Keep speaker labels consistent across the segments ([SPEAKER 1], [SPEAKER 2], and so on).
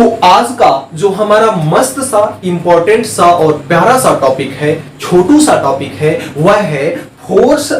[SPEAKER 1] तो आज का जो हमारा मस्त सा इंपॉर्टेंट सा और प्यारा सा टॉपिक है, छोटू सा टॉपिक है, वह है force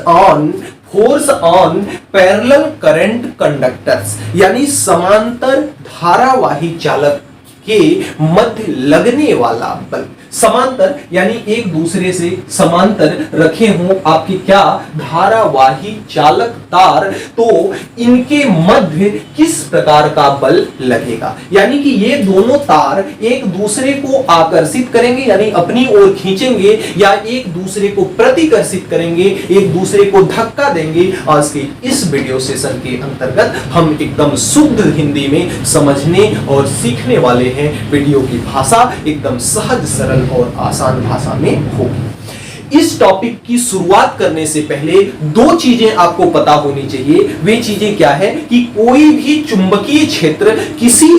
[SPEAKER 1] on parallel current conductors, यानी समांतर धारावाही चालक के मध्य लगने वाला बल। समांतर यानी एक दूसरे से समांतर रखे हों आपके क्या धारावाही चालक तार, तो इनके मध्य किस प्रकार का बल लगेगा। यानी कि ये दोनों तार एक दूसरे को आकर्षित करेंगे यानी अपनी ओर खींचेंगे, या एक दूसरे को प्रतिकर्षित करेंगे, एक दूसरे को धक्का देंगे। आज के इस वीडियो सेशन के अंतर्गत हम एकदम शुद्ध हिंदी में समझने और सीखने वाले हैं। वीडियो की भाषा एकदम सहज सरल और आसान भाषा में होगी। इस टॉपिक की शुरुआत करने से पहले दो चीजें आपको पता होनी चाहिए। वे चीजें क्या है कि कोई भी चुंबकीय क्षेत्र किसी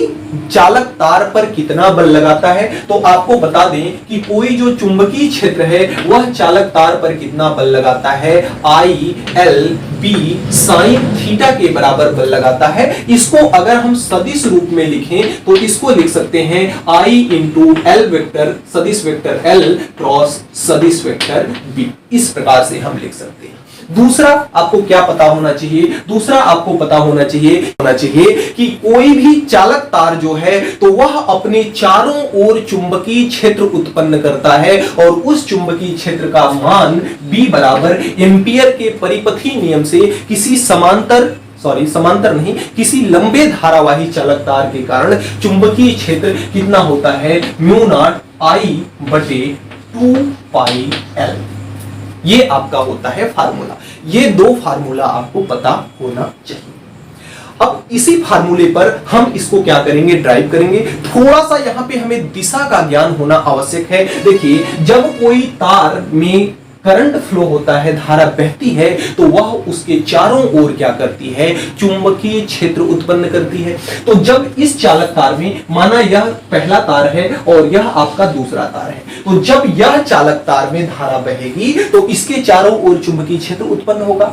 [SPEAKER 1] चालक तार पर कितना बल लगाता है, तो आपको बता दें कि कोई जो चुंबकीय क्षेत्र है वह चालक तार पर कितना बल लगाता है, I L B sine theta के बराबर बल लगाता है। इसको अगर हम सदिश रूप में लिखें तो इसको लिख सकते हैं आई इंटू एल वेक्टर, सदिश वेक्टर एल क्रॉस सदिश वेक्टर बी। इस प्रकार से हम लिख सकते हैं। दूसरा आपको क्या पता होना चाहिए, दूसरा आपको पता होना चाहिए कि कोई भी चालक तार जो है तो वह अपने चारों ओर चुंबकीय क्षेत्र उत्पन्न करता है, और उस चुंबकीय क्षेत्र का मान B बराबर एम्पियर के परिपथी नियम से किसी समांतर नहीं, किसी लंबे धारावाही चालक तार के कारण चुंबकीय क्षेत्र कितना होता है, म्यू नॉट I बटे 2 पाई L। ये आपका होता है फार्मूला। ये दो फार्मूला आपको पता होना चाहिए। अब इसी फार्मूले पर हम इसको क्या करेंगे, ड्राइव करेंगे। थोड़ा सा यहां पे हमें दिशा का ज्ञान होना आवश्यक है। देखिए, जब कोई तार में करंट फ्लो होता है, धारा बहती है, तो वह उसके चारों ओर क्या करती है, चुंबकीय क्षेत्र उत्पन्न करती है। तो जब इस चालक तार में, माना यह पहला तार है और यह आपका दूसरा तार है, तो जब यह चालक तार में धारा बहेगी तो इसके चारों ओर चुंबकीय क्षेत्र उत्पन्न होगा,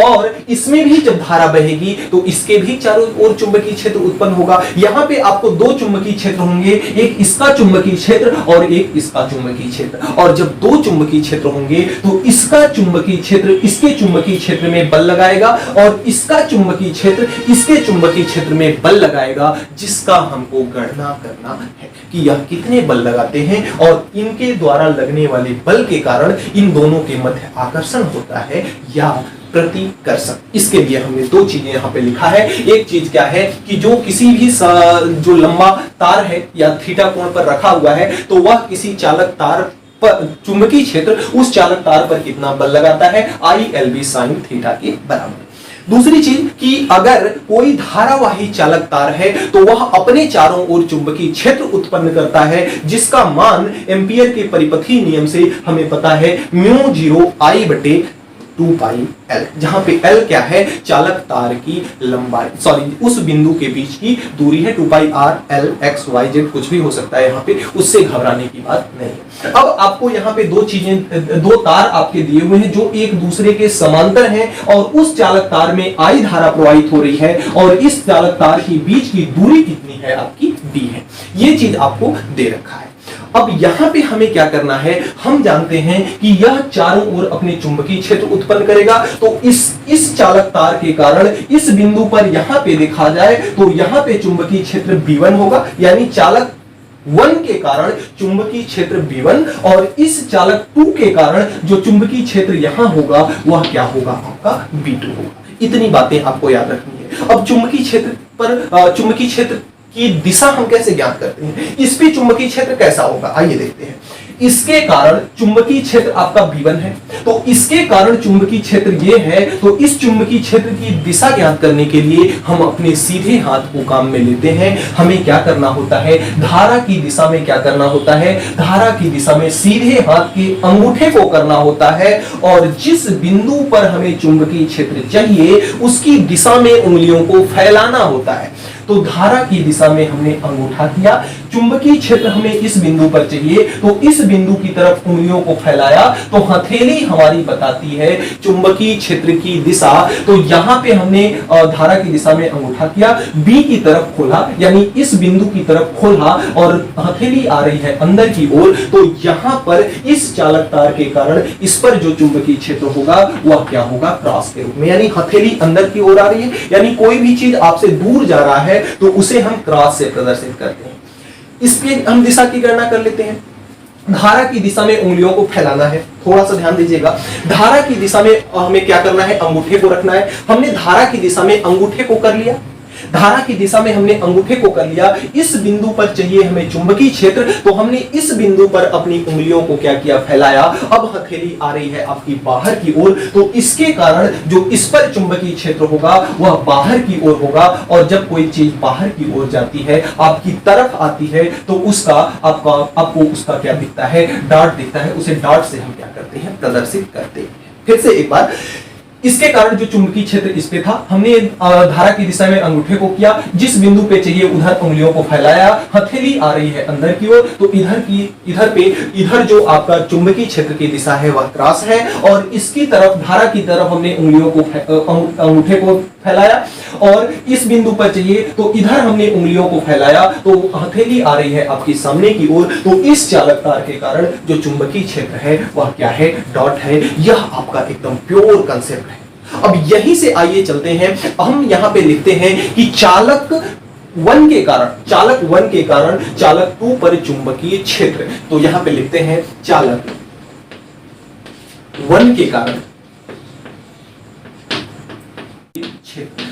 [SPEAKER 1] और इसमें भी जब धारा बहेगी तो इसके भी चारों ओर चुंबकीय क्षेत्र उत्पन्न होगा। यहां पे आपको दो चुंबकीय क्षेत्र होंगे, एक इसका चुंबकीय क्षेत्र और एक इसका चुंबकीय क्षेत्र। और जब दो चुंबकीय क्षेत्र होंगे तो इसका चुंबकीय क्षेत्र इसके चुंबकीय क्षेत्र में बल लगाएगा, और इसका चुंबकीय क्षेत्र इसके चुंबकीय क्षेत्र में बल लगाएगा, जिसका हमको गणना करना है कि यह कितने बल लगाते हैं, और इनके द्वारा लगने वाले बल के कारण इन दोनों के मध्य आकर्षण होता है या प्रतिकर्षण। इसके लिए हमने दो चीजें यहां पे लिखा है। एक चीज क्या है कि जो किसी भी जो लंबा तार है या थीटा कोण पर रखा हुआ है, तो वह किसी चालक तार पर चुंबकीय क्षेत्र उस चालक तार पर कितना बल लगाता है, I L B sine theta के बराबर। दूसरी चीज कि अगर कोई धारावाही चालक तार है तो वह अपने चारों ओर चुंबकीय क्षेत्र उत्पन्न करता है, जिसका मान एम्पियर के परिपथी नियम से हमें पता है, म्यू 0 I बटे 2 पाई L, जहां पे L क्या है, चालक तार की लंबाई, उस बिंदु के बीच की दूरी है। 2 पाई R L X Y Z कुछ भी हो सकता है, यहाँ पे उससे घबराने की बात नहीं। अब आपको यहाँ पे दो तार आपके दिए हुए हैं जो एक दूसरे के समांतर हैं, और उस चालक तार में I धारा प्रवाहित हो रही है, और इस चालक तार के बीच की दूरी कितनी है, आपकी D है। ये चीज आपको दे रखा है। अब यहां पे हमें क्या करना है, हम जानते हैं कि यह चारों ओर अपने चुंबकीय क्षेत्र उत्पन्न करेगा, तो इस चालक तार के कारण इस बिंदु पर यहां पे देखा जाए तो यहां पे चुंबकीय क्षेत्र B1 होगा, यानी चालक 1 के कारण चुंबकीय क्षेत्र B1, और इस चालक 2 के कारण जो चुंबकीय क्षेत्र यहां होगा वह क्या होगा, आपका B2 होगा। इतनी बातें आपको याद रखनी है। अब चुंबकीय क्षेत्र पर चुंबकीय क्षेत्र की दिशा हम कैसे ज्ञात करते हैं, इस पे चुंबकीय क्षेत्र कैसा होगा, आइए देखते हैं। इसके कारण चुंबकीय क्षेत्र आपका B1 है, तो इसके कारण चुंबकीय क्षेत्र ये है, तो इस चुंबकीय क्षेत्र की दिशा ज्ञात करने के लिए हम अपने सीधे हाथ को काम में लेते हैं। हमें क्या करना होता है, धारा की दिशा में क्या करना होता है, धारा की दिशा में सीधे हाथ के अंगूठे को करना होता है, और जिस बिंदु पर हमें चुंबकीय क्षेत्र चाहिए उसकी दिशा में उंगलियों को फैलाना होता है। तो धारा की दिशा में हमने अंगूठा किया, चुंबकीय क्षेत्र हमें इस बिंदु पर चाहिए, तो इस बिंदु की तरफ उंगलियों को फैलाया तो हथेली हमारी बताती है चुंबकीय क्षेत्र की दिशा। तो यहां पे हमने धारा की दिशा में अंगूठा किया, बी की तरफ खोला, यानी इस बिंदु की तरफ खोला और हथेली आ रही है अंदर की ओर। तो यहां पर इस चालक तार के कारण इस पर जो चुंबकीय क्षेत्र होगा वह क्या होगा, क्रॉस के रूप में, यानी हथेली अंदर की ओर आ रही है, यानी कोई भी चीज आपसे दूर जा रहा है तो उसे हम क्रॉस से प्रदर्शित करते हैं। इसके हम दिशा की गणना कर लेते हैं। धारा की दिशा में उंगलियों को फैलाना है, थोड़ा सा ध्यान दीजिएगा। धारा की दिशा में हमें क्या करना है, अंगूठे को रखना है। हमने धारा की दिशा में अंगूठे को कर लिया, धारा की दिशा में हमने अंगूठे को कर लिया। इस बिंदु पर चाहिए हमें चुंबकीय क्षेत्र, तो हमने इस बिंदु पर अपनी उंगलियों को क्या किया, फैलाया। अब हथेली आ रही है आपकी बाहर की ओर, तो इसके कारण जो इस पर चुंबकीय क्षेत्र होगा वह बाहर की ओर होगा। और जब कोई चीज बाहर की ओर जाती है, आपकी तरफ आती है, तो उसका आपको उसका क्या दिखता है, डॉट दिखता है। उसे डॉट से हम क्या करते हैं, प्रदर्शित करते हैं। फिर से एक बार, इसके कारण जो चुंबकीय क्षेत्र इस पे था, हमने धारा की दिशा में अंगूठे को किया, जिस बिंदु पे चाहिए उधर उंगलियों को फैलाया, हथेली आ रही है अंदर की ओर, तो इधर जो आपका चुंबकीय क्षेत्र की दिशा है वह क्रॉस है, और इसकी तरफ, धारा की तरफ हमने उंगलियों को, अंगूठे को फैलाया, और इस बिंदु पर चाहिए तो इधर हमने उंगलियों को फैलाया, तो हथेली आ रही है आपकी सामने की ओर। तो इस चालक तार के कारण जो चुंबकीय क्षेत्र है वह क्या है, डॉट है। यह आपका एकदम प्योर कंसेप्ट है। अब यहीं से आइए चलते हैं, हम यहां पे लिखते हैं कि चालक 1 के कारण चालक 2 पर चुंबकीय क्षेत्र। तो यहां पे लिखते हैं चालक 1 के कारण,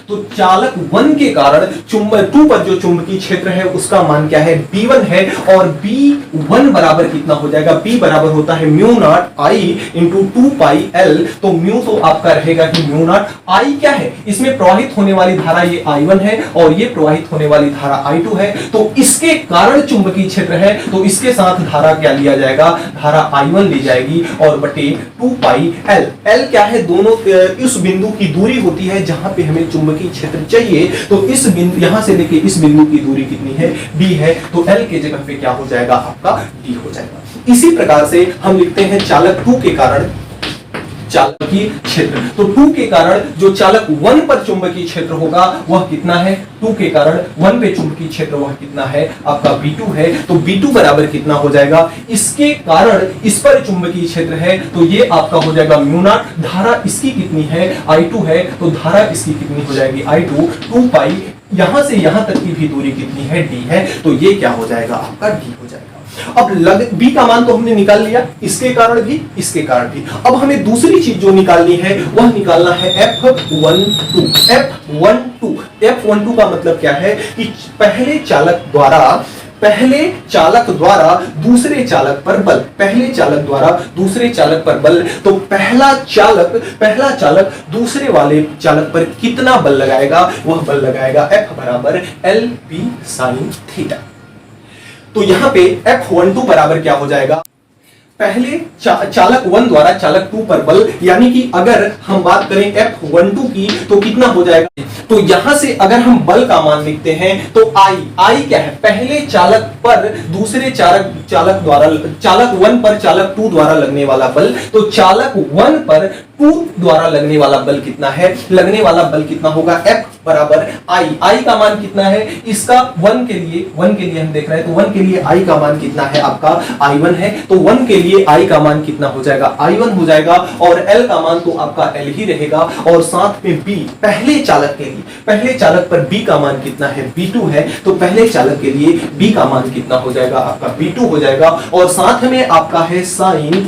[SPEAKER 1] तो चालक 1 के कारण चुंबक 2 पर जो चुंबकीय क्षेत्र है उसका मान क्या है, B1 है। और B1 बराबर कितना हो जाएगा, B बराबर होता है mu naught I into 2 pi L। तो म्यू तो आपका रहेगा कि म्यू नॉट, I क्या है, इसमें प्रवाहित होने वाली धारा ये I1 है और ये प्रवाहित होने वाली धारा I2 है। तो इसके कारण चुंबकीय क्षेत्र है, तो इसके साथ धारा क्या लिया जाएगा, धारा I1 ली जाएगी, और बटे 2 पाई L। L क्या है, दोनों इस बिंदु की दूरी होती है जहां पे हमें चुंबकीय क्षेत्र चाहिए। तो इस बिंदु, यहां से लेके इस बिंदु की दूरी कितनी है, b है। तो L के जगह पे क्या हो जाएगा, आपका d हो जाएगा। इसी प्रकार से हम लिखते हैं चालक 2 के कारण चालकीय क्षेत्र। तो 2 के कारण जो चालक 1 पर चुंबकीय क्षेत्र होगा वह कितना है, 2 के कारण 1 पे चुंबकीय क्षेत्र वह कितना है, आपका B2 है। तो B2 बराबर कितना हो जाएगा, इसके कारण इस पर चुंबकीय क्षेत्र है, तो ये आपका हो जाएगा म्यू नॉट। धारा इसकी कितनी है, I2 है, तो धारा इसकी कितनी हो जाएगी, I2 2 पाई, यहां से यहां तक की भी दूरी कितनी है, d है। तो ये क्या हो जाएगा, आपका d हो जाएगा। अब B का मान तो हमने निकाल लिया, इसके कारण भी, इसके कारण भी। अब हमें दूसरी चीज जो निकालनी है वह निकालना है F12। F12 का मतलब क्या है कि पहले चालक द्वारा दूसरे चालक पर बल, पहले चालक द्वारा दूसरे चालक पर बल। तो पहला चालक दूसरे वाले चालक पर कितना बल लगाएगा, वह बल लगाएगा F बराबर LP sin थीटा। तो यहां पे F12 बराबर क्या हो जाएगा, पहले चालक 1 द्वारा चालक 2 पर बल, यानी कि अगर हम बात करें F12 की तो कितना हो जाएगा। तो यहां से अगर हम बल का मान लिखते हैं तो I क्या है, पहले चालक पर दूसरे चालक द्वारा, चालक 1 पर चालक 2 द्वारा लगने वाला बल। तो चालक 1 पर 2 द्वारा लगने वाला बल कितना है, लगने वाला बल कितना होगा, F बराबर I का मान कितना है, इसका 1 के लिए हम देख रहे हैं, तो 1 के लिए I का मान कितना है, आपका I1 है। तो 1 के लिए I का मान कितना हो जाएगा, I1 हो जाएगा, और L का मान तो आपका L ही रहेगा। और साथ में B, पहले चालक पर B का मान कितना है, B2 है। तो पहले चालक के लिए B का मान कितना हो जाएगा, आपका B2 हो जाएगा। और साथ में आपका है साइन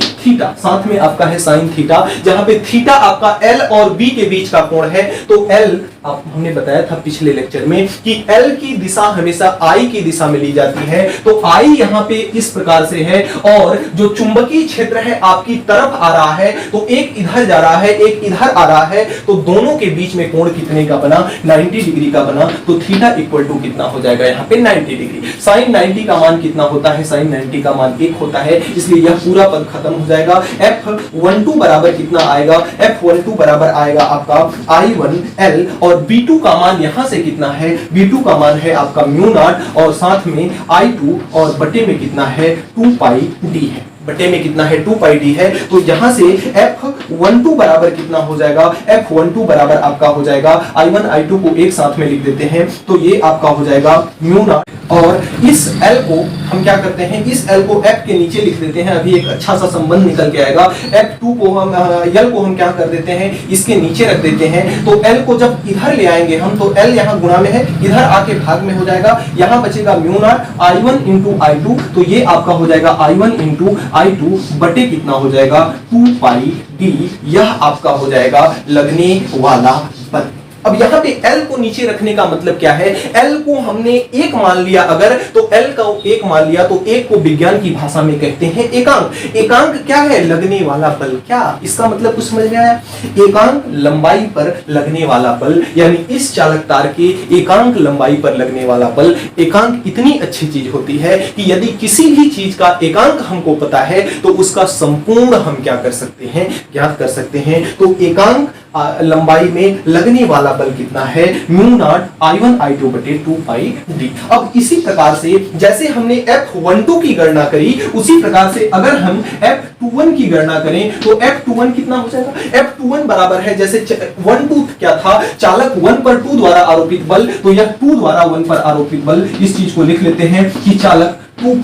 [SPEAKER 1] थीटा, जहां पे थीटा आपका L और B के बीच का कोण है। तो L हमने बताया था पिछले लेक्चर में कि L की दिशा हमेशा I की दिशा में ली जाती है। तो I यहां पे इस प्रकार से है, और जो चुंबकीय क्षेत्र है आपकी तरफ आ रहा है, तो एक इधर जा रहा है, एक इधर आ रहा है, तो दोनों के बीच में कोण कितने का बना, 90 डिग्री का बना। तो थीटा इक्वल टू कितना हो जाएगा, यहाँ पे 90 डिग्री। साइन 90 का मान कितना होता है, साइन 90 का मान 1 होता है, इसलिए यह पूरा पद खत्म हो जाएगा। F12 बराबर कितना आएगा, F12 बराबर आएगा आपका I1L, और और B2 का मान यहां से कितना है, B2 का मान है आपका म्यू नॉट और साथ में I2 और बटे में कितना है 2 पाई D है, बटे में कितना है 2 पाई D है। तो यहां से F12 बराबर कितना हो जाएगा, F12 बराबर आपका हो जाएगा I1 I2 को एक साथ में लिख देते हैं तो ये आपका हो जाएगा म्यू नॉट, और इस L को हम क्या करते हैं, इस L को F के नीचे लिख देते हैं, अभी एक अच्छा सा संबंध निकल के आएगा। F2 को हम L को हम क्या कर देते हैं, इसके नीचे रख देते हैं, तो L को जब इधर ले आएंगे हम तो L यहाँ गुणा में है, इधर आके भाग में हो जाएगा, यहाँ बचेगा mu naught I1 into I2, तो ये आपका हो जाएगा I1 इंटू I2 बटे कितना हो जाएगा 2 पाई D, यह आपका हो जाएगा लगने वाला बल। अब यहाँ पे L को नीचे रखने का मतलब क्या है, L को हमने एक मान लिया अगर, तो L का एक मान लिया तो एक को विज्ञान की भाषा में कहते हैं एकांक। एकांक क्या है, लगने वाला बल। क्या इसका मतलब कुछ समझ में आया, एकांक लंबाई पर लगने वाला बल, यानी इस चालक तार के एकांक लंबाई पर लगने वाला बल। एकांक इतनी अच्छी चीज होती है कि यदि किसी भी चीज का एकांक हमको पता है तो उसका संपूर्ण हम क्या कर सकते हैं, ज्ञात कर सकते हैं। तो एकांक लंबाई में लगने वाला बल कितना है, म्यू नॉट I1 I2 बटे 2 पाई D। अब इसी प्रकार से जैसे हमने F12 की गणना करी, उसी प्रकार से अगर हम F21 की गणना करें तो F21 कितना हो जाएगा, F21 बराबर है, जैसे 1 2 क्या था, चालक 1 पर 2 द्वारा आरोपित बल, तो यह 2 द्वारा 1 पर आरोपित बल। इस चीज को लिख लेते हैं कि चालक 1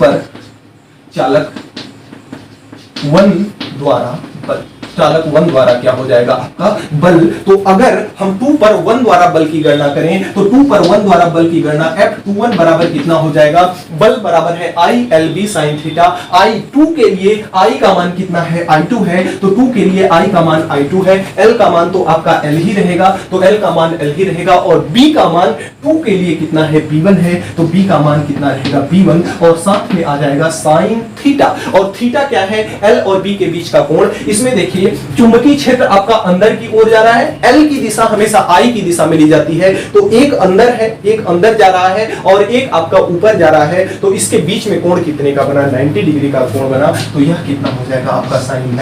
[SPEAKER 1] द्वारा बल, चालक 1 द्वारा क्या हो जाएगा आपका बल। तो अगर हम 2 पर 1 द्वारा बल की गणना करें तो 2 पर 1 द्वारा बल की गणना F21 बराबर कितना हो जाएगा, बल बराबर है ILB sin थीटा। I2 के लिए I का मान कितना है, I2 है, तो 2 के लिए I का मान I2 है, L का मान तो आपका L ही रहेगा, तो L का मान L ही रहेगा, और B का मान 2 के लिए कितना है, B1 है, तो B का मान कितना रहेगा B1, और साथ में आ जाएगा sin थीटा। और थीटा क्या है, L और B के बीच का कोण। इसमें देखिए चुंबकीय क्षेत्र आपका अंदर की ओर जा रहा है, L की दिशा हमेशा I की दिशा में ली जाती है, तो एक अंदर है, एक अंदर जा रहा है और एक आपका ऊपर जा रहा है, तो इसके बीच में कोण कितने का बना, 90 डिग्री का कोण बना, तो यह कितना हो जाएगा आपका sin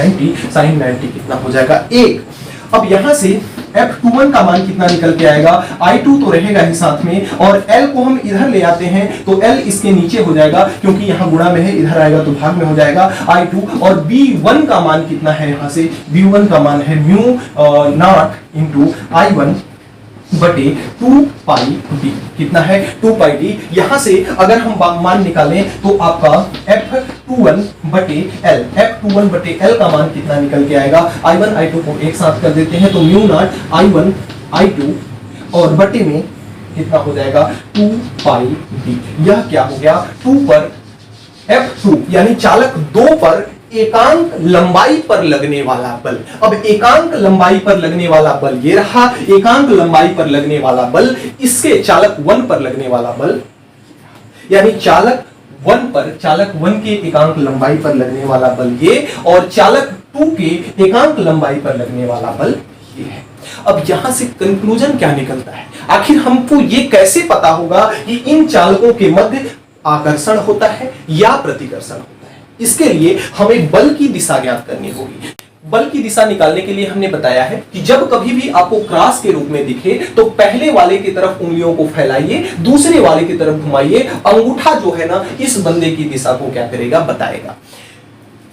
[SPEAKER 1] 90 कितना हो जाएगा 1। अब यहां से F21 का मान कितना निकल के आएगा, I2 तो रहेगा ही साथ में, और L को हम इधर ले आते हैं तो L इसके नीचे हो जाएगा, क्योंकि यहाँ गुणा में है, इधर आएगा तो भाग में हो जाएगा I2, और B1 का मान कितना है, यहाँ से B1 का मान है म्यू नॉट इंटू I1 बटे 2 पाई D, कितना है 2 पाई D। यहां से अगर हम मान निकालें तो आपका F21 बटे L, F21 बटे L का मान कितना निकल के आएगा, I1 I2 को एक साथ कर देते हैं तो म्यू नॉट I1 I2 और बटे में कितना हो जाएगा 2 पाई D। यह क्या हो गया, 2 पर F2 यानी चालक 2 पर एकांक लंबाई पर लगने वाला बल। अब एकांक लंबाई पर लगने वाला बल ये रहा, एकांक लंबाई पर लगने वाला बल, इसके चालक 1 पर लगने वाला बल, यानी चालक 1 के एकांक लंबाई पर लगने वाला बल ये, और चालक 2 के एकांक लंबाई पर लगने वाला बल ये है। अब यहां से कंक्लूजन क्या निकलता है, आखिर हमको ये कैसे पता होगा कि इन चालकों के मध्य आकर्षण होता है या प्रतिकर्षण होता है। इसके लिए हमें बल की दिशा ज्ञात करनी होगी। बल की दिशा निकालने के लिए हमने बताया है कि जब कभी भी आपको क्रॉस के रूप में दिखे तो पहले वाले की तरफ उंगलियों को फैलाइए, दूसरे वाले की तरफ घुमाइए, अंगूठा जो है ना इस बंदे की दिशा को क्या करेगा, बताएगा।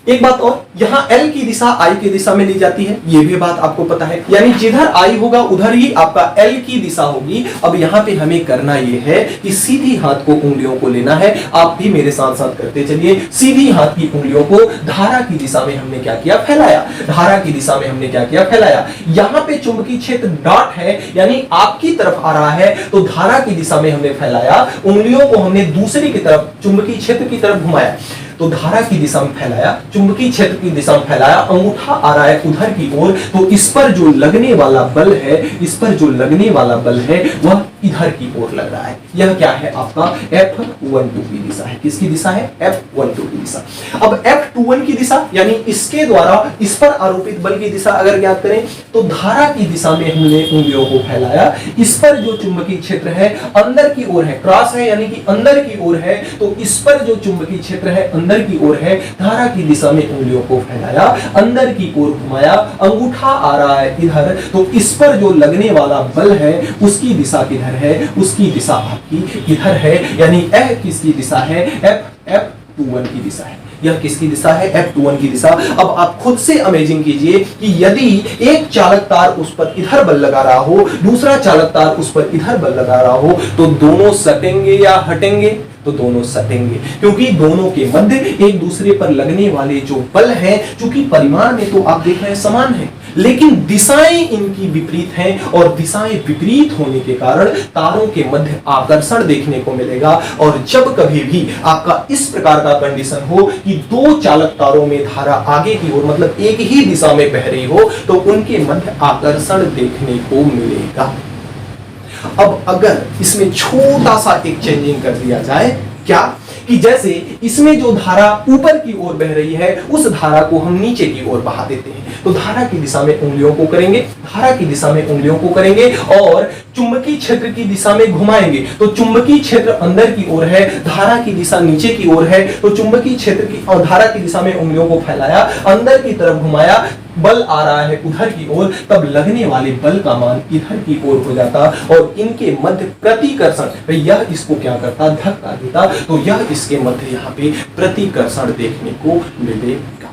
[SPEAKER 1] एक बात और, यहाँ L की दिशा I की दिशा में ली जाती है, ये भी बात आपको पता है, यानी जिधर I होगा उधर ही आपका L की दिशा होगी। अब यहाँ पे हमें करना ये है कि सीधी हाथ को उंगलियों को लेना है, आप भी मेरे साथ साथ करते चलिए। सीधी हाथ की उंगलियों को धारा की दिशा में हमने क्या किया, फैलाया। धारा की दिशा में हमने क्या किया, फैलाया। यहाँ पे चुंबकीय क्षेत्र डॉट है, यानी आपकी तरफ आ रहा है, तो धारा की दिशा में हमने फैलाया, उंगलियों को हमने दूसरी की तरफ चुंबकीय क्षेत्र की तरफ घुमाया, तो धारा की दिशा में फैलाया, चुंबकीय क्षेत्र की दिशा में फैलाया, अंगूठा आ रहा है उधर की ओर, तो इस पर जो लगने वाला बल है, इस पर जो लगने वाला बल है वह इधर की ओर लग रहा है। यह क्या है आपका F12 की दिशा है। किसकी दिशा है, F12 की दिशा। अब F21 की दिशा यानी इसके द्वारा इस पर आरोपित बल की दिशा अगर ज्ञात करें तो धारा की दिशा में हमने उंगलियों को फैलाया, इस पर जो चुंबकीय क्षेत्र है अंदर की ओर है, क्रॉस है यानी कि अंदर की ओर है, तो इस पर जो चुंबकीय क्षेत्र है अंदर की ओर है, धारा की दिशा में उंगलियों को फैलाया, अंदर की ओर घुमाया, अंगूठा आ रहा है इधर, तो इस पर जो लगने वाला बल है उसकी दिशा किधर है, उसकी दिशा आपकी इधर है, यानी किसकी दिशा है, F21 की दिशा है। यह किसकी दिशा है, F21 की दिशा। अब आप खुद से अमेजिंग कीजिए कि यदि एक चालक तार उस पर इधर बल लगा रहा हो, दूसरा चालक तार उस पर इधर बल लगा रहा हो, तो दोनों सटेंगे या हटेंगे, तो दोनों सटेंगे, क्योंकि दोनों के मध्य एक दूसरे पर लगने वाले जो बल हैं, चूंकि परिमाण में तो आप देख रहे हैं समान है, लेकिन दिशाएं इनकी विपरीत हैं, और दिशाएं विपरीत होने के कारण तारों के मध्य आकर्षण देखने को मिलेगा। और जब कभी भी आपका इस प्रकार का कंडीशन हो कि दो चालक तारों में धारा आगे की ओर, मतलब एक ही दिशा में बह रही हो, तो उनके मध्य आकर्षण देखने को मिलेगा। अब अगर इसमें छोटा सा एक चेंजिंग कर दिया जाए, क्या कि जैसे इसमें जो धारा ऊपर की ओर बह रही है, उस धारा को हम नीचे की ओर बहा देते हैं, तो धारा की दिशा में उंगलियों को करेंगे, धारा की दिशा में उंगलियों को करेंगे और चुंबकीय क्षेत्र की दिशा में घुमाएंगे, तो चुंबकीय क्षेत्र अंदर की ओर है, धारा की दिशा नीचे की ओर है, तो चुंबकीय क्षेत्र की और धारा की दिशा में उंगलियों को फैलाया, अंदर की तरफ घुमाया, बल आ रहा है उधर की ओर, तब लगने वाले बल का मान इधर की ओर हो जाता और इनके मध्य प्रतिकर्षण, यह इसको क्या करता, धक्का देता, तो यह इसके मध्य यहाँ पे प्रतिकर्षण देखने को मिलेगा।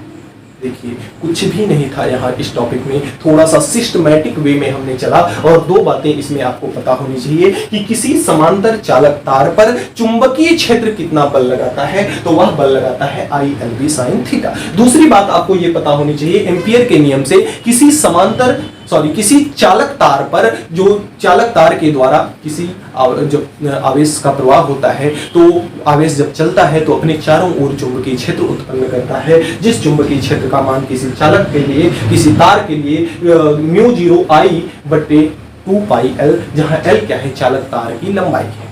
[SPEAKER 1] देखिए कुछ भी नहीं था यहाँ इस टॉपिक में, थोड़ा सा सिस्टमैटिक वे में हमने चला, और दो बातें इसमें आपको पता होनी चाहिए कि किसी समांतर चालक तार पर चुंबकीय क्षेत्र कितना बल लगाता है, तो वह बल लगाता है ILB sin थीटा। दूसरी बात आपको यह पता होनी चाहिए, एम्पियर के नियम से किसी चालक तार पर, जो चालक तार के द्वारा किसी जब आवेश का प्रवाह होता है, तो आवेश जब चलता है तो अपने चारों ओर चुंबकीय क्षेत्र उत्पन्न करता है, जिस चुंबकीय क्षेत्र का मान किसी चालक के लिए, किसी तार के लिए μ0I/2πL, जहां L क्या है, चालक तार की लंबाई है।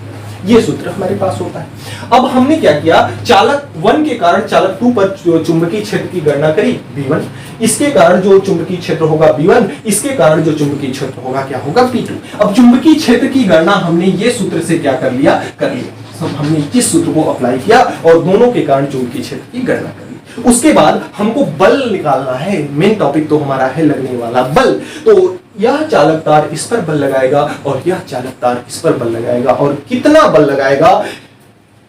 [SPEAKER 1] ये सूत्र हमारे पास होता है। अब हमने क्या किया, चालक 1 के कारण चालक 2 पर चुंबकीय क्षेत्र की गणना करी V1, इसके कारण जो चुंबकीय क्षेत्र होगा V1, इसके कारण जो चुंबकीय क्षेत्र होगा क्या होगा V2। अब चुंबकीय क्षेत्र की गणना हमने ये सूत्र से क्या कर लिया, हमने इस सूत्र को अप्लाई किया और दोनों के कारण चुंबकीय क्षेत्र की गणना करी। उसके बाद हमको बल निकालना है, मेन टॉपिक तो हमारा है लगने वाला बल। तो यह चालक तार इस पर बल लगाएगा और यह चालक तार इस पर बल लगाएगा, और कितना बल लगाएगा,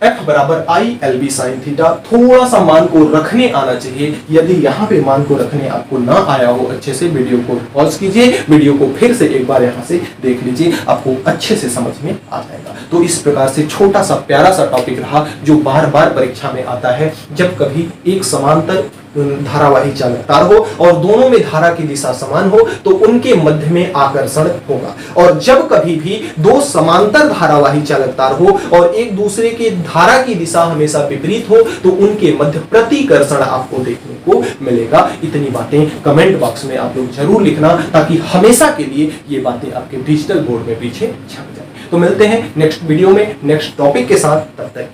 [SPEAKER 1] F बराबर ILB sin थीटा। थोड़ा सा मान को रखने आना चाहिए, यदि यहाँ पे मान को रखने आपको ना आया हो, अच्छे से वीडियो को पॉज कीजिए, वीडियो को फिर से एक बार यहाँ से देख लीजिए, आपको अच्छे से समझ में आ जाएगा। तो इस प्रकार से छोटा सा प्यारा सा टॉपिक रहा, जो बार बार परीक्षा में आता है, जब कभी एक समांतर धारावाही चालक तार हो और दोनों में धारा की दिशा समान हो, तो उनके मध्य में आकर्षण होगा। और जब कभी भी दो समांतर धारावाही चालक तार हो और एक दूसरे के धारा की दिशा हमेशा विपरीत हो, तो उनके मध्य प्रतिकर्षण आपको देखने को मिलेगा। इतनी बातें कमेंट बॉक्स में आप लोग जरूर लिखना, ताकि हमेशा के लिए ये बातें आपके डिजिटल बोर्ड में पीछे छप जाए। तो मिलते हैं नेक्स्ट वीडियो में नेक्स्ट टॉपिक के साथ, तब तक